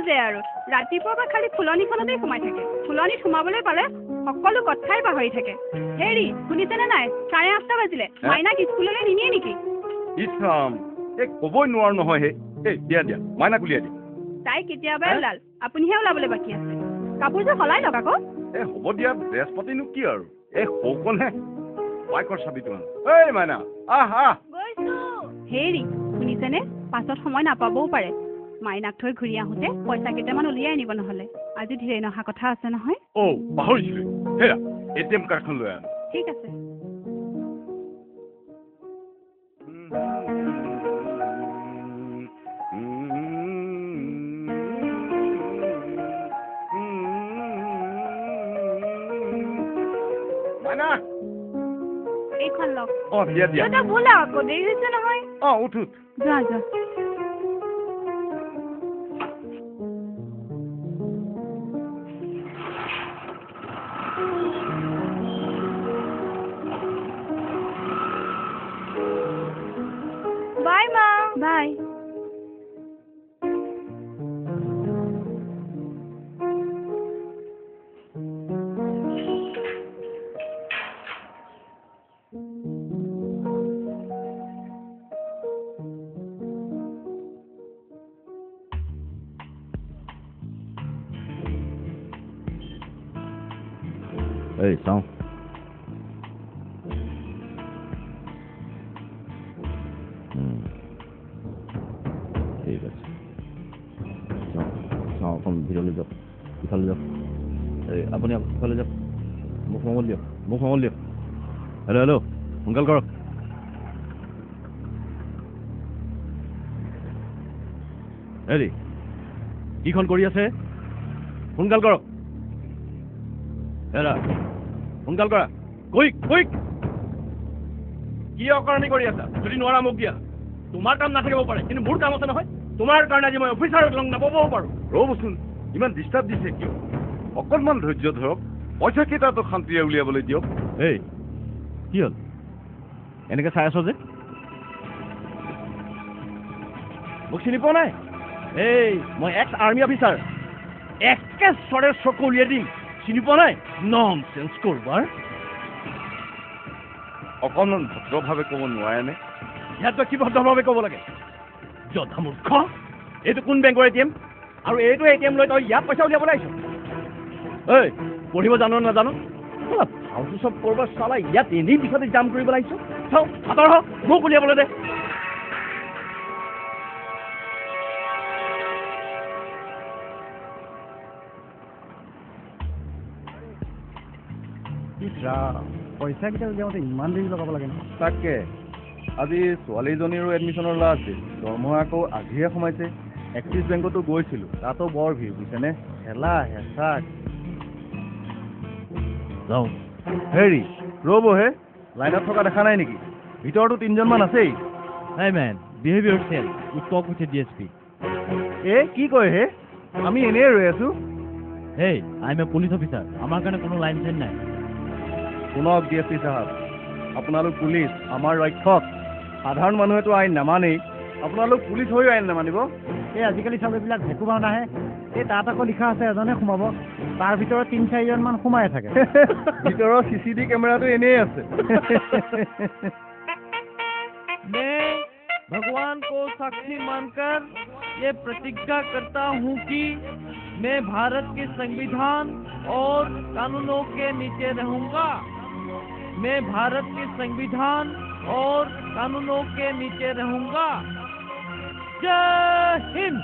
আছে আৰু ৰাতিপুৱাৰ পৰা খালি ফুলনিখনতেই সোমাই থাকে ফুলনিত সোমাবলৈ পালে সকলো কথাই পাহৰি থাকে হেৰি শুনিছেনে নাই 8:30 বাজিলে মাইনাক স্কুললৈ নিনিয়ে নেকি ইছৰাম ক'বই নোৱাৰো নহয় হে দিয়া মাইনাক উলিয়াই দিয়া তাই কেতিয়াবাই ওলাল আপুনিহে ওলাবলৈ বাকী আছে কাপোৰযোৰ সলাই লওক আকৌ হ'ব দিয়া ড্ৰেছ পাতিনো কি আৰু সৌকণহে বাইকৰ চাবিটো মাইনা আহ হেৰি শুনিছেনে পাছত সময় নাপাবও পাৰে মাইনাক থৈ ঘূৰি আহোঁতে পইচা কেইটামান উলিয়াই আনিব নহ'লে আজি ধীৰে নহা কথা আছে নহয় পাহৰিছিলো হেৰা ATM কাৰ্ডখন লৈ আন ঠিক আছে এইখন লওক দিয়া বোলা আকৌ দেৰি হৈছে নহয় উঠ যোৱা বাই মা বাই চাওঁ ঠিক আছে চাওঁ অকণ ভিতৰলৈ যাওক ইফালে যাওক আপুনি ইফালে যাওক মুখ মঙল দিয়ক হেল্ল' সোনকাল কৰক হেৰি কিখন কৰি আছে সোনকাল কৰক হেৰা সোনকাল কৰা কুইক কি অকাৰণি কৰি আছা যদি নোৱাৰা মোক দিয়া তোমাৰ কাম নাথাকিব পাৰে কিন্তু মোৰ কাম আছে নহয় তোমাৰ কাৰণে আজি মই অফিচাৰক লগ নাপাবও পাৰোঁ ৰ'বচোন ইমান ডিষ্টাৰ্ব দিছে কিয় অকণমান ধৈৰ্য ধৰক পইচা কেইটাতো শান্তিৰে উলিয়াবলৈ দিয়ক কি হ'ল এনেকৈ চাই আছ যে মোক চিনি পোৱা নাই মই এক্স আৰ্মি অফিচাৰ একেচৰে চকু উলিয়াই দিম চিনি পোৱা নাই ননচেন্স কৰবাৰ অকণমান ভদ্ৰভাৱে ক'ব নোৱাৰেনে ইয়াত কি ভদ্ৰভাৱে ক'ব লাগে যথা মূৰ্খ এইটো কোন বেংকৰ ATM আৰু এইটো ATM লৈ তই ইয়াত পইচা উলিয়াবলৈ আহিছ পঢ়িব জানো নাজানো ভালটো চব কৰবাৰ চালা ইয়াত এনেই পিছতে জাম কৰিবলৈ আহিছ চাওঁ হাতৰ মোক উলিয়াবলৈ দে পইচা কেইটা উলিয়াওঁতে ইমান দেৰি লগাব লাগে তাকে আজি ছোৱালীজনীৰো এডমিশ্যনৰ ল'ৰা আছিল দৰমহা আকৌ আজিহে সোমাইছে এক্সিছ বেংকতো গৈছিলোঁ তাতো বৰ ভিৰ বুজিছেনে হেলা হেঁচা যাওঁ হেৰি ৰ'বহে লাইনত থকা দেখা নাই নেকি ভিতৰতো 3জনমান আছেই main behaviour cell with talk with DSP কি কয় হে আমি এনেই ৰৈ আছোঁ I am a police officer আমাৰ কাৰণে কোনো লাইন চাইন নাই শুনক DSP চাহাব আপোনালোক পুলিচ আমাৰ ৰক্ষক সাধাৰণ মানুহেতো আইন নামানেই আপোনালোক পুলিচ হৈও আইন নামানিব আজিকালি চব এইবিলাক ভেকু নাহে তাত আকৌ লিখা আছে এজনে সোমাব তাৰ ভিতৰত 3-4জনমান সোমাই থাকে ভিতৰৰ CCTV কেমেৰাটো এনেই আছে भगवान को साक्षी मानकर ये प्रतिज्ञा करता हूँ कि मैं भारत के संविधान और कानूनों के नीचे रहूंगा मैं भारत के संविधान और कानूनों के नीचे रहूंगा जय हिंद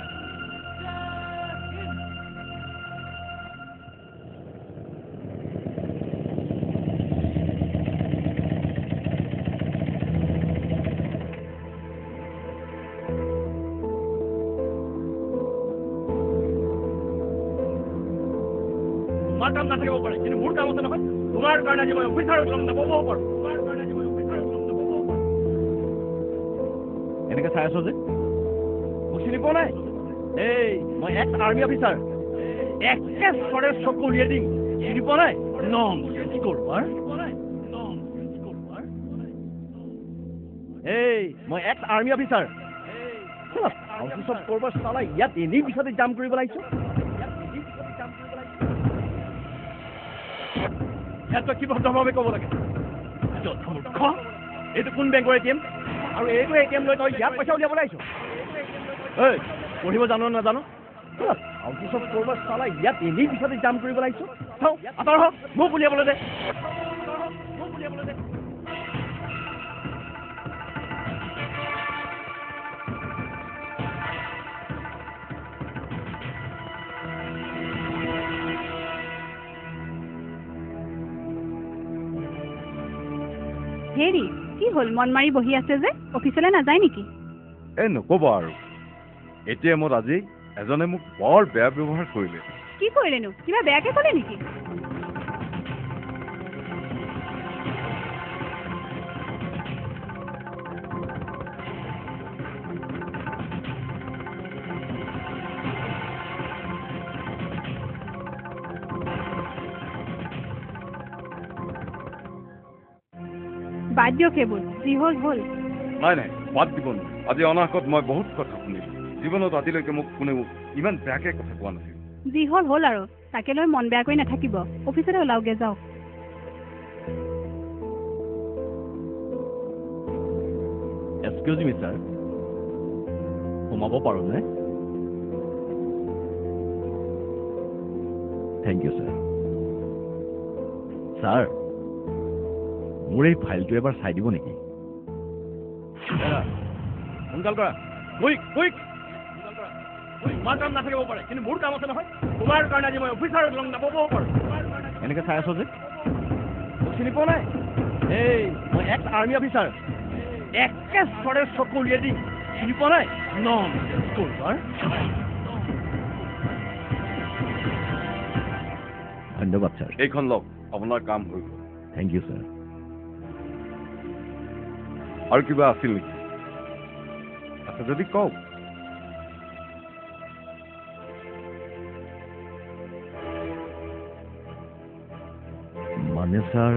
তোমাৰ কাম নাথাকিব পাৰে কিন্তু মোৰ কাম আছে নহয় তোমাৰ কাৰণে আজি মই অফিচাৰক লগ নাপাবও পাৰোঁ এনেকৈ চাই আছ যে মোক চিনি পোৱা নাই মই এক্স আৰ্মি অফিচাৰ একেচৰে চকু উলিয়াই দিম চিনি পোৱা নাই ননচেন্স কৰবাৰ মই এক্স আৰ্মি অফিচাৰ আৰু চব কৰবাৰ চালা ইয়াত এনেই পিছতে জাম কৰিব লাগিছ ইয়াত কি ভদ্ৰভাৱে ক'ব লাগে মূৰ্খ এইটো কোন বেংকৰ ATM আৰু এইটো ATM লৈ তই ইয়াত পইচা উলিয়াব লাগিছ ঐ পঢ়িব জানো নাজানো আৰু চব কৰবাৰ চালা ইয়াত এনেই পিছতে জাম কৰিব লাগিছ চাওঁ আঁতৰ হওক মোক উলিয়াবলৈ দে হেৰি কি হ'ল মন মাৰি বহি আছে যে অফিচলৈ নাযায় নেকি এই নক'বা আৰু ATMত আজি এজনে মোক বৰ বেয়া ব্যৱহাৰ কৰিলে কি কৰিলেনো কিবা বেয়াকে ক'লে নেকি বাদ দিয়ক সেইবোৰ যি হ'ল হ'ল নাই নাই বাদ দিব নোৱাৰো আজি অনাহকত মই বহুত কথা শুনিলোঁ জীৱনত আজিলৈকে মোক কোনেও ইমান বেয়াকৈ কথা কোৱা নাছিল যি হ'ল হ'ল আৰু তাকে লৈ মন বেয়া কৰি নাথাকিব অফিচতে ওলাওগে যাওক এক্সকিউজ মি ছাৰ সোমাব পাৰোঁনে থেংক ইউ ছাৰ ছাৰ মোৰ এই ফাইলটো এবাৰ চাই দিব নেকি সোনকাল কৰা কুইক কুইক তোমাৰ কাম নাথাকিব পাৰে কিন্তু মোৰ কাম আছে নহয় তোমাৰ কাৰণে আজি মই অফিচাৰত লগ নাপাবও পাৰোঁ এনেকৈ চাই আছ যে মোক চিনি পোৱা নাই এই মই এক্স আৰ্মি অফিচাৰ একেবাৰে চকু উলিয়াই দি চিনি পোৱা নাই ধন্যবাদ ছাৰ এইখন লওক আপোনাৰ কাম হৈ গ'ল থেংক ইউ ছাৰ আৰু কিবা আছিল নেকি আছে যদি কওক মানে ছাৰ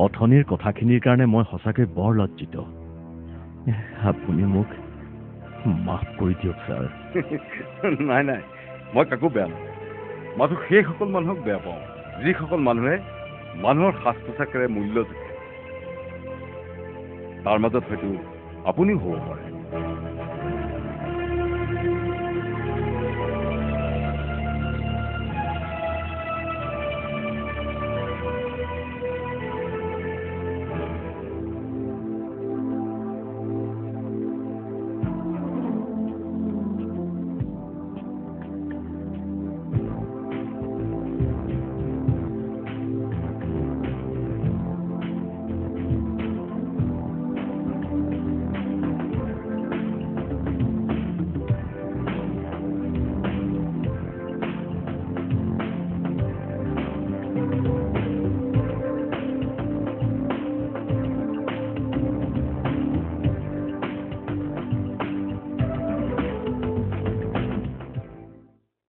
অথনিৰ কথাখিনিৰ কাৰণে মই সঁচাকৈ বৰ লজ্জিত আপুনি মোক মাফ কৰি দিয়ক ছাৰ নাই নাই মই কাকো বেয়া নাপাওঁ মইতো সেইসকল মানুহক বেয়া পাওঁ যিসকল মানুহে মানুহৰ সাজ পোছাকেৰে মূল্য জোখে তাৰ মাজত হয়তো আপুনিও হ'ব পাৰে